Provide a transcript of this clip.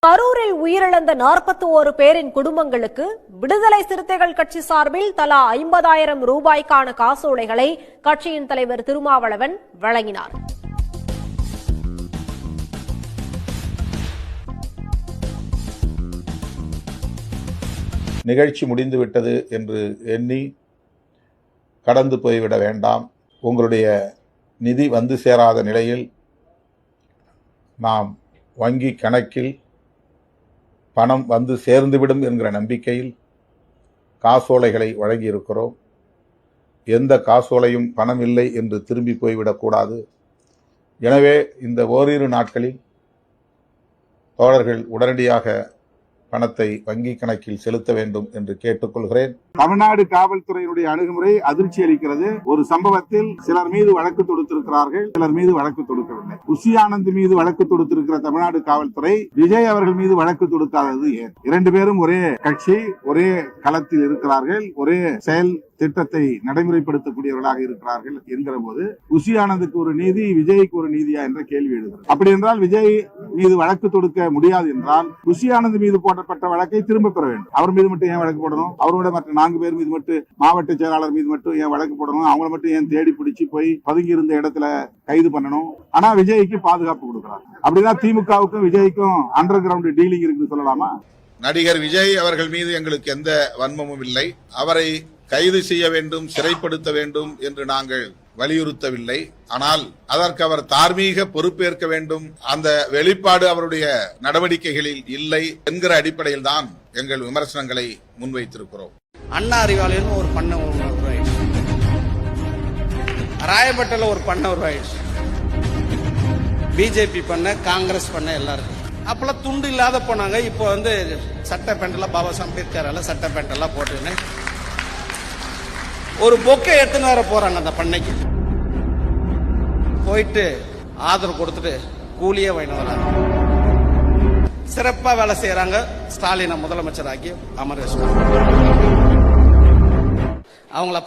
கரூரில் உயிரிழந்த 41 பேரின் குடும்பங்களுக்கு விடுதலை சிறுத்தைகள் கட்சி சார்பில் தலா 50,000 ரூபாய்க்கான காசோலைகளை கட்சியின் தலைவர் திருமாவளவன் வழங்கினார். நிகழ்ச்சி முடிந்துவிட்டது என்று எண்ணி கடந்து போய்விட வேண்டாம். உங்களுடைய நிதி வந்து சேராத நிலையில் நாம் வங்கி கணக்கில் பணம் வந்து சேர்ந்துவிடும் என்கிற நம்பிக்கையில் காசோலைகளை வழங்கியிருக்கிறோம். எந்த காசோலையும் பணம் இல்லை என்று திரும்பி போய்விடக்கூடாது. எனவே இந்த ஓரிரு நாட்களில் தோழர்கள் உடனடியாக பணத்தை வங்கி கணக்கில் செலுத்த வேண்டும் என்று கேட்டுக்கொள்கிறேன். தமிழ்நாடு காவல்துறையினுடைய அணுகுமுறை அதிர்ச்சி அளிக்கிறது. ஒரு சம்பவத்தில் சிலர் மீது வழக்கு தொடுத்திருக்கிறார்கள், சிலர் மீது வழக்கு தொடுக்கவில்லை. புஷி ஆனந்த் மீது வழக்கு தொடுத்திருக்கிற தமிழ்நாடு காவல்துறை விஜய் அவர்கள் மீது வழக்கு தொடுக்காதது ஏன்? 2 பேரும் ஒரே கட்சி, ஒரே களத்தில் இருக்கிறார்கள், ஒரே செயல் திட்டத்தை நடைமுறைப்படுத்தக்கூடியவர்களாக இருக்கிறார்கள் என்கிற போது புஷி ஆனந்துக்கு ஒரு நீதி, விஜய்க்கு ஒரு நீதியா என்ற கேள்வி எழுகிறது. அப்படி என்றால் விஜய் மீது வழக்கு தொடுக்க முடியாது என்றால் புஷி ஆனந்த் மீது போடப்பட்ட வழக்கை திரும்ப பெற வேண்டும். அவர் மீது மட்டும் ஏன் வழக்கு போடணும்? அவரோட மற்ற 4 பேர் மீது மட்டும், மாவட்ட செயலாளர் மீது மட்டும் ஏன் வழக்கு போடணும்? அவங்கள மட்டும் ஏன் தேடி பிடிச்சி போய் பதுங்கி இருந்த இடத்துல கைது பண்ணணும்? ஆனா விஜய்க்கு பாதுகாப்பு கொடுக்கிறார். அப்படின்னா திமுகவுக்கும் விஜய்க்கும் அண்டர் கிரவுண்ட் டீலிங் இருக்குன்னு சொல்லலாமா? நடிகர் விஜய் அவர்கள் மீது எங்களுக்கு எந்த வன்மமும் இல்லை. அவரை கைது செய்ய வேண்டும், சிறைப்படுத்த வேண்டும் என்று நாங்கள் வலியுறுத்தவில்லை. ஆனால் அதற்கு அவர் தார்மீக பொறுப்பேற்க வேண்டும். அந்த வெளிப்பாடு அவருடைய நடவடிக்கைகளில் இல்லை என்கிற அடிப்படையில் தான் எங்கள் விமர்சனங்களை முன்வைத்திருக்கிறோம். அண்ணா அறிவாலயம் ஒரு பண்ண உருவாயிடுச்சு, ராயப்பேட்டையில் ஒரு பண்ண உருவாயிடுச்சு, பிஜேபி பண்ண, காங்கிரஸ் பண்ண எல்லாருக்கும். அப்பெல்லாம் துண்டு இல்லாத போனாங்க. இப்போ சட்டை பேண்ட் எல்லாம் பாபா சாஹேப் அம்பேத்கர் சட்டை பேண்ட் எல்லாம் போட்டுன்னு ஒரு பொக்கை எடுத்துன்னு வர போறாங்க. அந்த பண்ணைக்கு போயிட்டு ஆதரவு கொடுத்துட்டு கூலியே வாங்கிட்டு வராங்க. சிறப்பா வேலை செய்யறாங்க. ஸ்டாலினை முதலமைச்சராக்கி அமர வச்சு அவங்கள